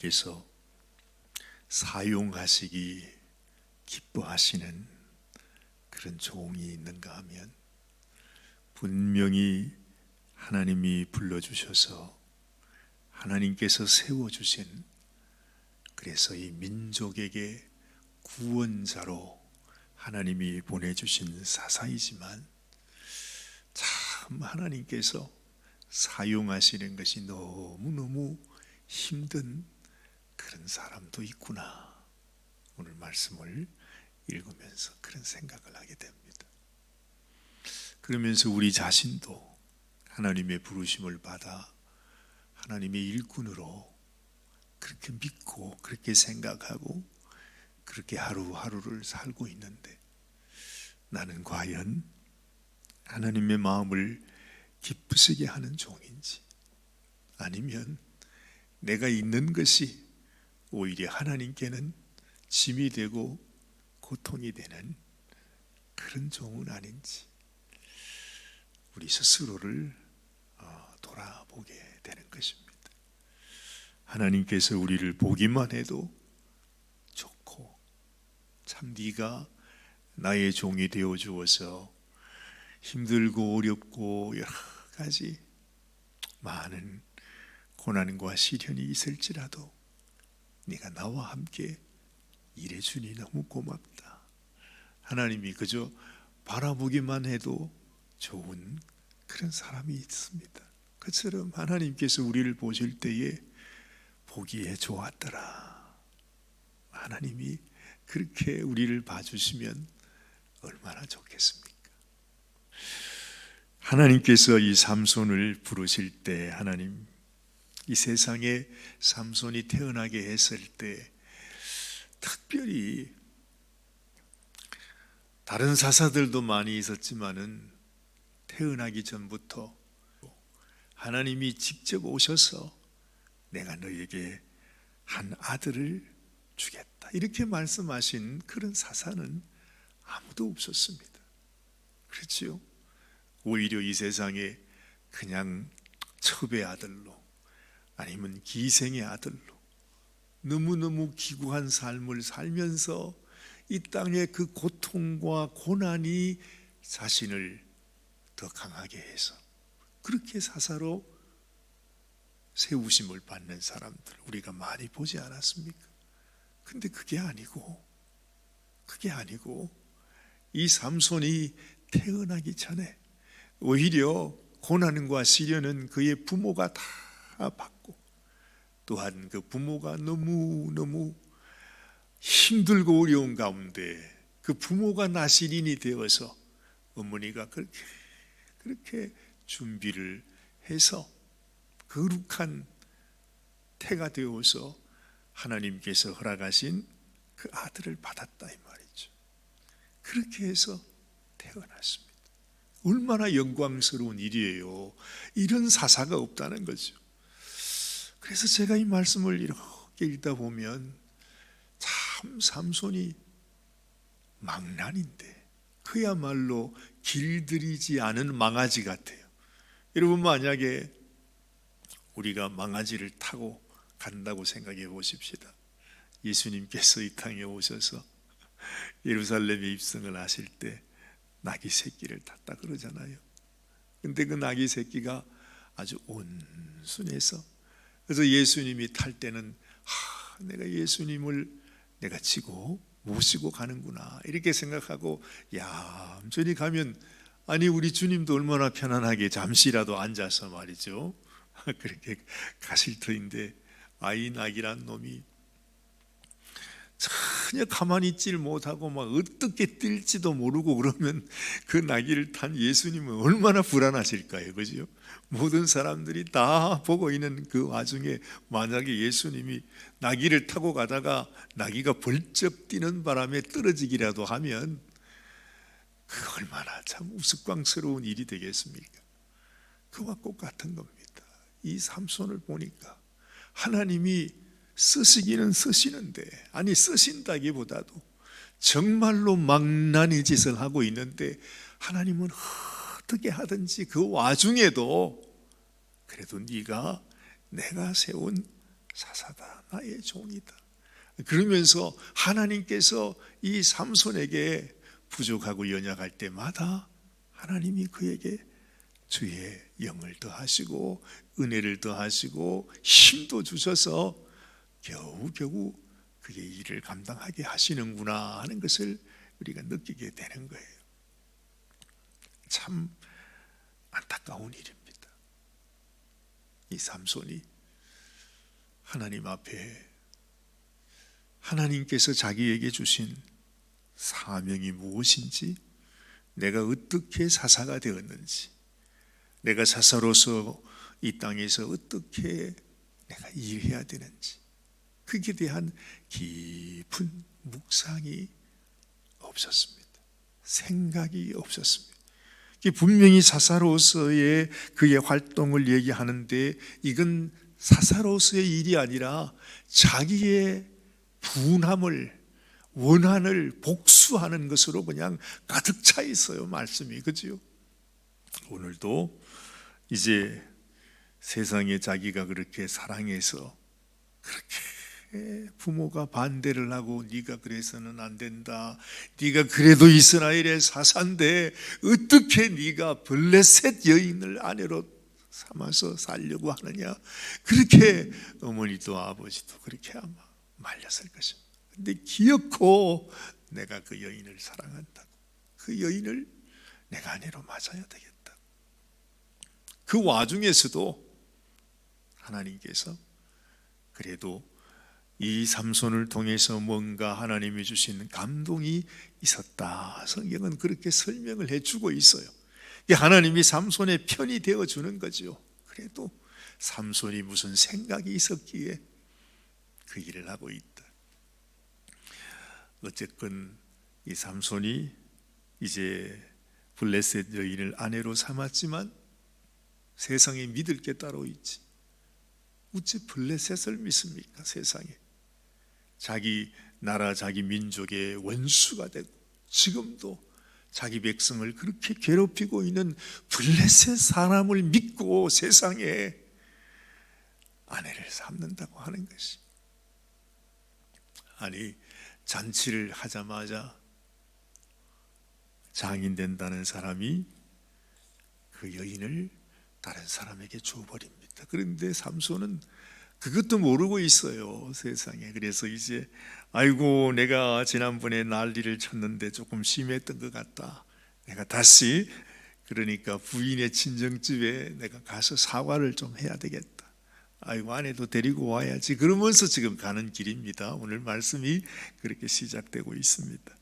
하나님께서 사용하시기 기뻐하시는 그런 종이 있는가 하면 분명히 하나님이 불러주셔서 하나님께서 세워주신, 그래서 이 민족에게 구원자로 하나님이 보내주신 사사이지만 참 하나님께서 사용하시는 것이 너무너무 힘든 그런 사람도 있구나. 오늘 말씀을 읽으면서 그런 생각을 하게 됩니다. 그러면서 우리 자신도 하나님의 부르심을 받아 하나님의 일꾼으로 그렇게 믿고 그렇게 생각하고 그렇게 하루하루를 살고 있는데, 나는 과연 하나님의 마음을 기쁘시게 하는 종인지, 아니면 내가 있는 것이 오히려 하나님께는 짐이 되고 고통이 되는 그런 종은 아닌지, 우리 스스로를 돌아보게 되는 것입니다. 하나님께서 우리를 보기만 해도 좋고, 참 네가 나의 종이 되어 주어서 힘들고 어렵고 여러 가지 많은 고난과 시련이 있을지라도 네가 나와 함께 일해주니 너무 고맙다. 하나님이 그저 바라보기만 해도 좋은 그런 사람이 있습니다. 그처럼 하나님께서 우리를 보실 때에 보기에 좋았더라. 하나님이 그렇게 우리를 봐주시면 얼마나 좋겠습니까? 하나님께서 이 삼손을 부르실 때, 하나님 이 세상에 삼손이 태어나게 했을 때 특별히 다른 사사들도 많이 있었지만은 태어나기 전부터 하나님이 직접 오셔서 내가 너에게 한 아들을 주겠다 이렇게 말씀하신 그런 사사는 아무도 없었습니다. 그렇지요? 오히려 이 세상에 그냥 첩의 아들로 아니면 기생의 아들로 너무너무 기구한 삶을 살면서 이 땅의 그 고통과 고난이 자신을 더 강하게 해서 그렇게 사사로 세우심을 받는 사람들 우리가 많이 보지 않았습니까? 근데 그게 아니고 이 삼손이 태어나기 전에 오히려 고난과 시련은 그의 부모가 다 받고, 또한 그 부모가 너무너무 힘들고 어려운 가운데 그 부모가 나시린이 되어서 어머니가 그렇게 준비를 해서 거룩한 태가 되어서 하나님께서 허락하신 그 아들을 받았다 이 말이죠. 그렇게 해서 태어났습니다. 얼마나 영광스러운 일이에요. 이런 사사가 없다는 거죠. 그래서 제가 이 말씀을 이렇게 읽다 보면 참 삼손이 망난인데 그야말로 길들이지 않은 망아지 같아요. 여러분 만약에 우리가 망아지를 타고 간다고 생각해 보십시다. 예수님께서 이 땅에 오셔서 예루살렘에 입성을 하실 때 나귀 새끼를 탔다 그러잖아요. 근데 그 나귀 새끼가 아주 온순해서, 그래서 예수님이 탈 때는 내가 예수님을 내가 지고 모시고 가는구나 이렇게 생각하고 얌전히 가면, 아니 우리 주님도 얼마나 편안하게 잠시라도 앉아서 말이죠 그렇게 가실 터인데, 아이 나귀란 놈이 전혀 가만히 있질 못하고 막 어떻게 뛸지도 모르고 그러면 그 나귀를 탄 예수님은 얼마나 불안하실까요? 그죠? 모든 사람들이 다 보고 있는 그 와중에 만약에 예수님이 나귀를 타고 가다가 나귀가 벌쩍 뛰는 바람에 떨어지기라도 하면 그 얼마나 참 우스꽝스러운 일이 되겠습니까? 그와 똑같은 겁니다. 이 삼손을 보니까 하나님이 쓰시기는 쓰시는데, 아니 쓰신다기보다도 정말로 망나니 짓을 하고 있는데 하나님은 어떻게 하든지 그 와중에도 그래도 네가 내가 세운 사사다, 나의 종이다. 그러면서 하나님께서 이 삼손에게 부족하고 연약할 때마다 하나님이 그에게 주의 영을 더하시고 은혜를 더하시고 힘도 주셔서 겨우겨우 그의 일을 감당하게 하시는구나 하는 것을 우리가 느끼게 되는 거예요. 참 안타까운 일입니다. 이 삼손이 하나님 앞에 하나님께서 자기에게 주신 사명이 무엇인지, 내가 어떻게 사사가 되었는지, 내가 사사로서 이 땅에서 어떻게 내가 일해야 되는지, 그에 대한 깊은 묵상이 없었습니다. 생각이 없었습니다. 분명히 사사로서의 그의 활동을 얘기하는데 이건 사사로서의 일이 아니라 자기의 분함을, 원한을 복수하는 것으로 그냥 가득 차 있어요, 말씀이. 그죠? 오늘도 이제 세상에 자기가 그렇게 사랑해서 그렇게 부모가 반대를 하고 네가 그래서는 안 된다, 네가 그래도 이스라엘의 사사인데 어떻게 네가 블레셋 여인을 아내로 삼아서 살려고 하느냐, 그렇게 어머니도 아버지도 그렇게 아마 말렸을 것입니다. 근데 기어코 내가 그 여인을 사랑한다고, 그 여인을 내가 아내로 맞아야 되겠다. 그 와중에서도 하나님께서 그래도 이 삼손을 통해서 뭔가 하나님이 주신 감동이 있었다. 성경은 그렇게 설명을 해주고 있어요. 하나님이 삼손의 편이 되어주는 거죠. 그래도 삼손이 무슨 생각이 있었기에 그 일을 하고 있다. 어쨌건 이 삼손이 이제 블레셋 여인을 아내로 삼았지만 세상에 믿을 게 따로 있지. 어찌 블레셋을 믿습니까? 세상에 자기 나라 자기 민족의 원수가 되고 지금도 자기 백성을 그렇게 괴롭히고 있는 블레셋 사람을 믿고 세상에 아내를 삼는다고 하는 것이, 아니 잔치를 하자마자 장인 된다는 사람이 그 여인을 다른 사람에게 줘버립니다. 그런데 삼손은 그것도 모르고 있어요, 세상에. 그래서 이제 아이고 내가 지난번에 난리를 쳤는데 조금 심했던 것 같다, 내가 다시 그러니까 부인의 친정집에 내가 가서 사과를 좀 해야 되겠다, 아이고 아내도 데리고 와야지, 그러면서 지금 가는 길입니다. 오늘 말씀이 그렇게 시작되고 있습니다.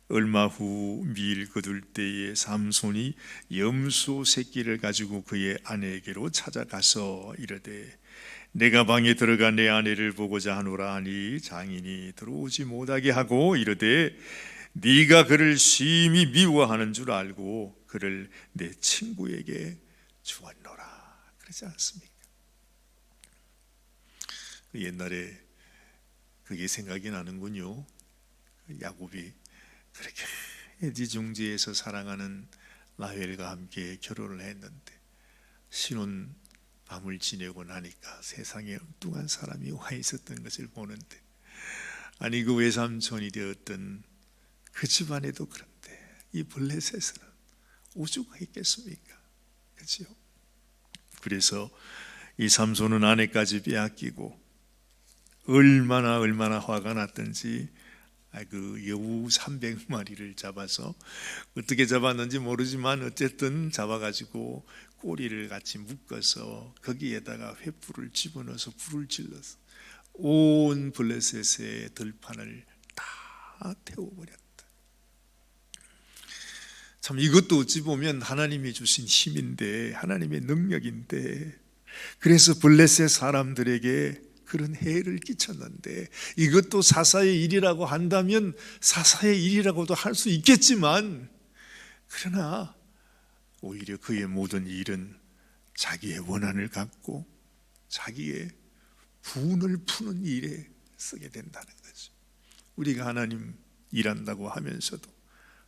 얼마 후 밀 거둘 때에 삼손이 염소 새끼를 가지고 그의 아내에게로 찾아가서 이르되 내가 방에 들어가 내 아내를 보고자 하노라 하니 장인이 들어오지 못하게 하고 이르되 네가 그를 심히 미워하는 줄 알고 그를 내 친구에게 주었노라. 그러지 않습니까? 옛날에 그게 생각이 나는군요. 야곱이 그렇게 에디중지에서 사랑하는 라헬과 함께 결혼을 했는데 신혼 밤을 지내고 나니까 세상에 엉뚱한 사람이 와 있었던 것을 보는데, 아니 그 외삼촌이 되었던 그 집안에도 그런데 이 블레셋은 오죽 있겠습니까? 그렇죠? 그래서 이 삼손은 아내까지 빼앗기고 얼마나 화가 났던지 그 여우 300마리를 잡아서, 어떻게 잡았는지 모르지만 어쨌든 잡아가지고 꼬리를 같이 묶어서 거기에다가 횃불을 집어넣어서 불을 질러서 온 블레셋의 들판을 다 태워버렸다. 참 이것도 어찌 보면 하나님이 주신 힘인데, 하나님의 능력인데, 그래서 블레셋 사람들에게 그런 해를 끼쳤는데, 이것도 사사의 일이라고 한다면 사사의 일이라고도 할 수 있겠지만, 그러나 오히려 그의 모든 일은 자기의 원한을 갖고 자기의 분을 푸는 일에 쓰게 된다는 거죠. 우리가 하나님 일한다고 하면서도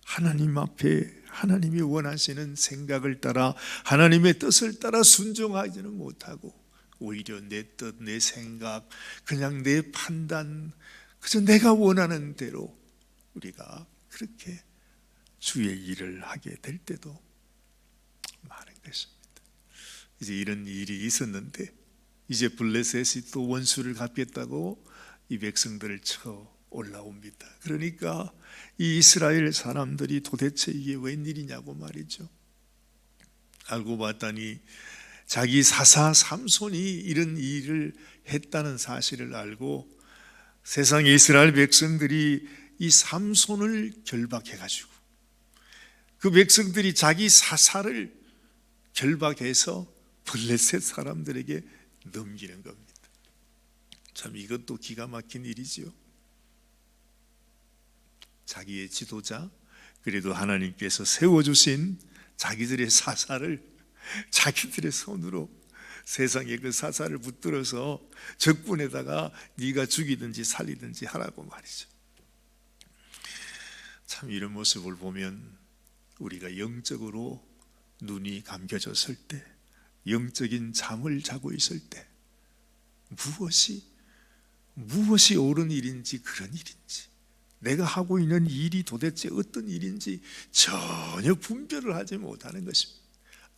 하나님 앞에 하나님이 원하시는 생각을 따라 하나님의 뜻을 따라 순종하지는 못하고 오히려 내 뜻, 내 생각, 그냥 내 판단, 그저 내가 원하는 대로 우리가 그렇게 주의 일을 하게 될 때도 많은 것입니다. 이제 이런 일이 있었는데 이제 블레셋이 또 원수를 갚겠다고 이 백성들을 쳐 올라옵니다. 그러니까 이 이스라엘 사람들이 도대체 이게 웬일이냐고 말이죠. 알고 봤더니 자기 사사 삼손이 이런 일을 했다는 사실을 알고 세상의 이스라엘 백성들이 이 삼손을 결박해가지고 그 백성들이 자기 사사를 결박해서 블레셋 사람들에게 넘기는 겁니다. 참 이것도 기가 막힌 일이지요. 자기의 지도자, 그래도 하나님께서 세워주신 자기들의 사사를 자기들의 손으로 세상에 그 사사를 붙들어서 적군에다가 네가 죽이든지 살리든지 하라고 말이죠. 참 이런 모습을 보면 우리가 영적으로 눈이 감겨졌을 때, 영적인 잠을 자고 있을 때 무엇이 옳은 일인지 그런 일인지, 내가 하고 있는 일이 도대체 어떤 일인지 전혀 분별을 하지 못하는 것입니다.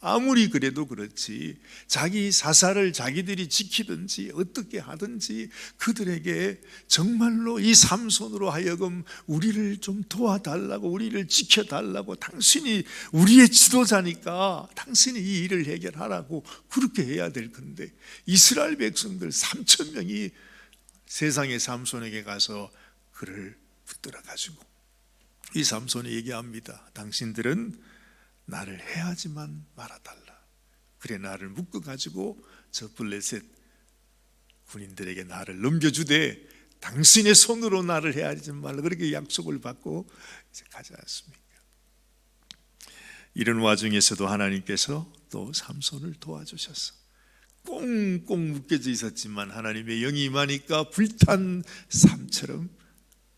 아무리 그래도 그렇지 자기 사사를 자기들이 지키든지 어떻게 하든지 그들에게 정말로 이 삼손으로 하여금 우리를 좀 도와달라고, 우리를 지켜달라고, 당신이 우리의 지도자니까 당신이 이 일을 해결하라고 그렇게 해야 될 건데, 이스라엘 백성들 3천 명이 세상의 삼손에게 가서 그를 붙들어가지고 이 삼손이 얘기합니다. 당신들은 나를 해하지만 말아달라. 그래 나를 묶어가지고 저 블레셋 군인들에게 나를 넘겨주되 당신의 손으로 나를 해하지 말라. 그렇게 약속을 받고 이제 가지 않습니까? 이런 와중에서도 하나님께서 또 삼손을 도와주셨어. 꽁꽁 묶여져 있었지만 하나님의 영이 임하니까 불탄 삶처럼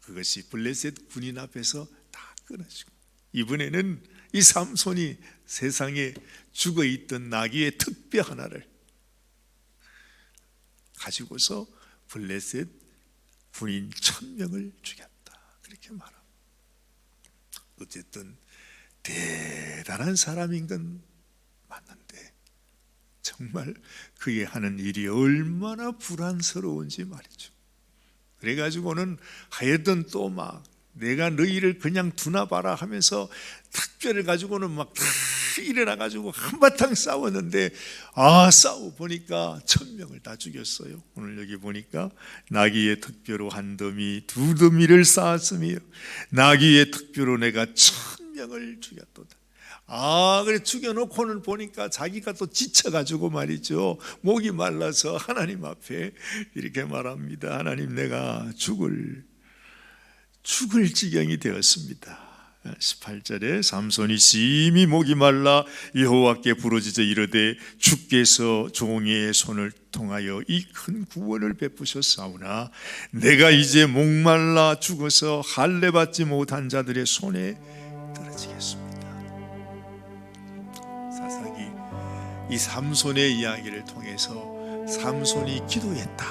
그것이 블레셋 군인 앞에서 다 끊어지고, 이번에는 이 삼손이 세상에 죽어있던 나귀의 턱뼈 하나를 가지고서 블레셋 군인 1000명을 죽였다. 그렇게 말합니다. 어쨌든 대단한 사람인 건 맞는데 정말 그의 하는 일이 얼마나 불안스러운지 말이죠. 그래가지고는 하여튼 또 막 내가 너희를 그냥 두나 봐라 하면서 턱뼈를 가지고는 막 일어나가지고 한바탕 싸웠는데, 싸워 보니까 1000명을 다 죽였어요. 오늘 여기 보니까 나귀의 턱뼈로 한 더미, 두 더미를 쌓았으며 나귀의 턱뼈로 내가 1000명을 죽였도다. 그래 죽여놓고는 보니까 자기가 또 지쳐가지고 말이죠, 목이 말라서 하나님 앞에 이렇게 말합니다. 하나님, 내가 죽을 지경이 되었습니다. 18절에 삼손이 심히 목이 말라 여호와께 부르짖어 이르되 주께서 종의 손을 통하여 이 큰 구원을 베푸셨사오나 내가 이제 목말라 죽어서 할례 받지 못한 자들의 손에 떨어지겠습니다. 사사기 이 삼손의 이야기를 통해서 삼손이 기도했다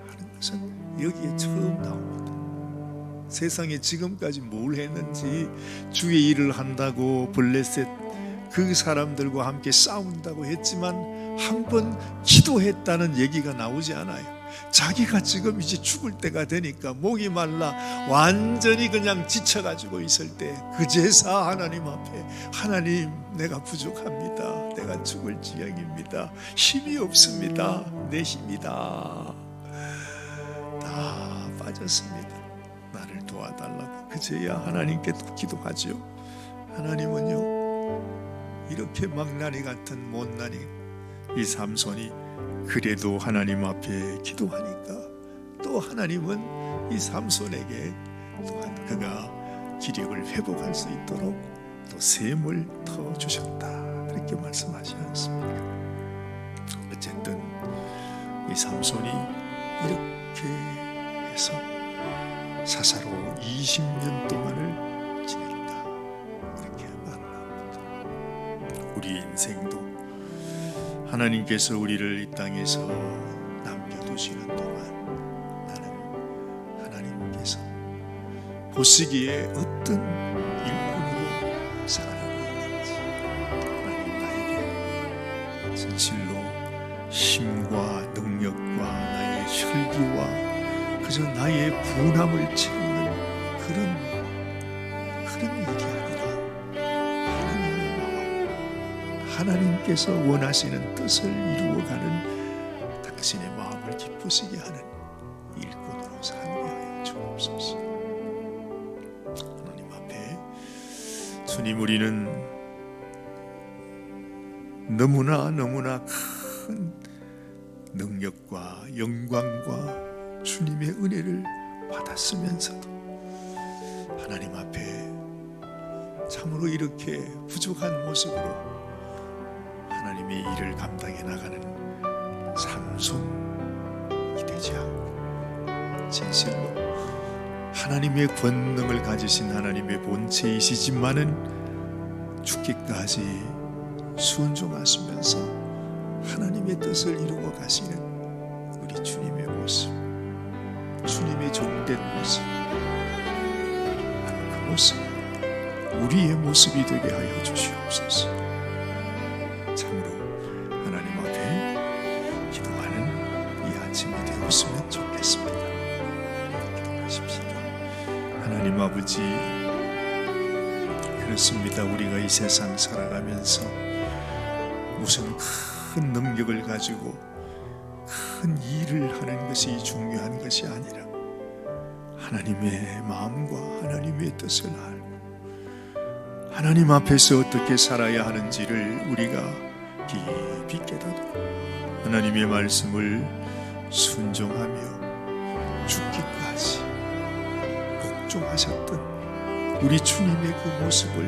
하는 것은 여기에 처음 나옵니다. 세상에 지금까지 뭘 했는지, 주의 일을 한다고 블레셋 그 사람들과 함께 싸운다고 했지만 한 번 기도했다는 얘기가 나오지 않아요. 자기가 지금 이제 죽을 때가 되니까 목이 말라 완전히 그냥 지쳐가지고 있을 때 그제서 하나님 앞에, 하나님 내가 부족합니다. 내가 죽을 지경입니다. 힘이 없습니다. 내 힘이다. 다 빠졌습니다. 나를 도와달라고 그제야 하나님께 기도하죠. 하나님은요, 이렇게 망나니 같은 못난이 이 삼손이 그래도 하나님 앞에 기도하니까 또 하나님은 이 삼손에게 또한 그가 기력을 회복할 수 있도록 또 샘을 터 주셨다. 그렇게 말씀하지 않습니까? 어쨌든 이 삼손이 이렇게 해서 사사로 20년 동안을 지냈다. 이렇게 말합니다. 우리 인생도 하나님께서 우리를 이 땅에서 남겨두시는 동안 나는 하나님께서 보시기에 어떤 일꾼으로 살아가고 있는지, 하나님 나에게 진실로 힘과 능력과 나의 혈기와 그저 나의 분함을 채우는 그런 일이 아니라 하나님의 마음, 하나님께서 원하시는 뜻을 이루어가는 당신의 마음을 기쁘시게 하는 일꾼으로 살게 하여 주옵소서. 하나님 앞에 주님, 우리는 너무나 큰 능력과 영광과 주님의 은혜를 받았으면서도 하나님 앞에 참으로 이렇게 부족한 모습으로 하나님의 일을 감당해 나가는 삼손이 되지 않고 진실로 하나님의 권능을 가지신 하나님의 본체이시지만은 죽기까지 순종하시면서 하나님의 뜻을 이루어 가시는 우리 주님의 모습, 주님의 종된 모습, 그 모습, 우리의 모습이 되게 하여 주시옵소서. 참으로 하나님 앞에 기도하는 이 아침이 되었으면 좋겠습니다. 기도하십시다. 하나님 아버지, 그렇습니다. 우리가 이 세상 살아가면서 무슨 큰 능력을 가지고 큰 일을 하는 것이 중요한 것이 아니라 하나님의 마음과 하나님의 뜻을 알고 하나님 앞에서 어떻게 살아야 하는지를 우리가 깊이 깨닫고 하나님의 말씀을 순종하며 죽기까지 복종하셨던 우리 주님의 그 모습을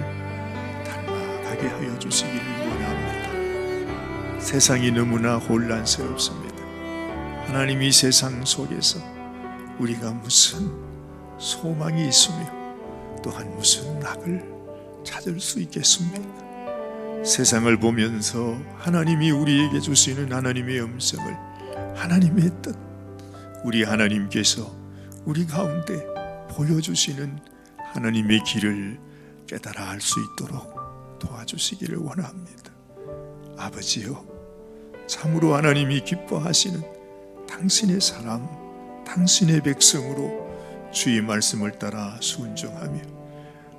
닮아가게 하여 주시기를 원합니다. 세상이 너무나 혼란스럽습니다. 하나님, 이 세상 속에서 우리가 무슨 소망이 있으며 또한 무슨 낙을 찾을 수 있겠습니까? 세상을 보면서 하나님이 우리에게 주시는 하나님의 음성을, 하나님의 뜻, 우리 하나님께서 우리 가운데 보여주시는 하나님의 길을 깨달아 알 수 있도록 도와주시기를 원합니다. 아버지요, 참으로 하나님이 기뻐하시는 당신의 사람, 당신의 백성으로 주의 말씀을 따라 순종하며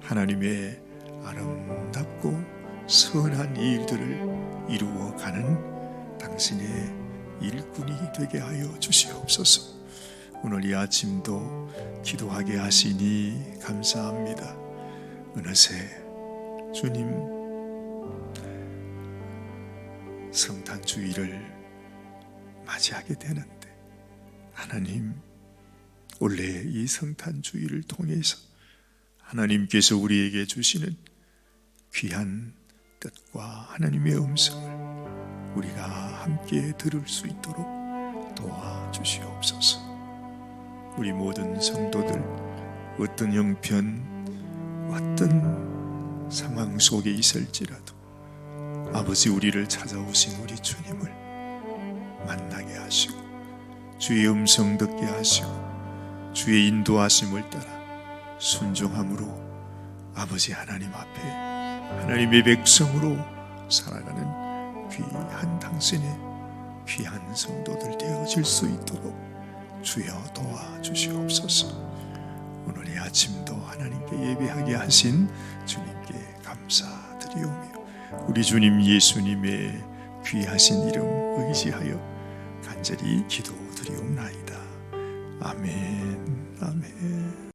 하나님의 아름답고 선한 일들을 이루어가는 당신의 일꾼이 되게 하여 주시옵소서. 오늘 이 아침도 기도하게 하시니 감사합니다. 어느새 주님 성탄주의를 맞이하게 되는데, 하나님, 원래 이 성탄주의를 통해서 하나님께서 우리에게 주시는 귀한 뜻과 하나님의 음성을 우리가 함께 들을 수 있도록 도와주시옵소서. 우리 모든 성도들 어떤 형편, 어떤 상황 속에 있을지라도 아버지, 우리를 찾아오신 우리 주님을 만나게 하시고 주의 음성 듣게 하시고 주의 인도하심을 따라 순종함으로 아버지 하나님 앞에 하나님의 백성으로 살아가는 귀한 당신의 귀한 성도들 되어질 수 있도록 주여 도와주시옵소서. 오늘 이 아침도 하나님께 예배하게 하신 주님께 감사드리오며 우리 주님 예수님의 귀하신 이름 의지하여 간절히 기도드리옵나이다. 아멘. 아멘.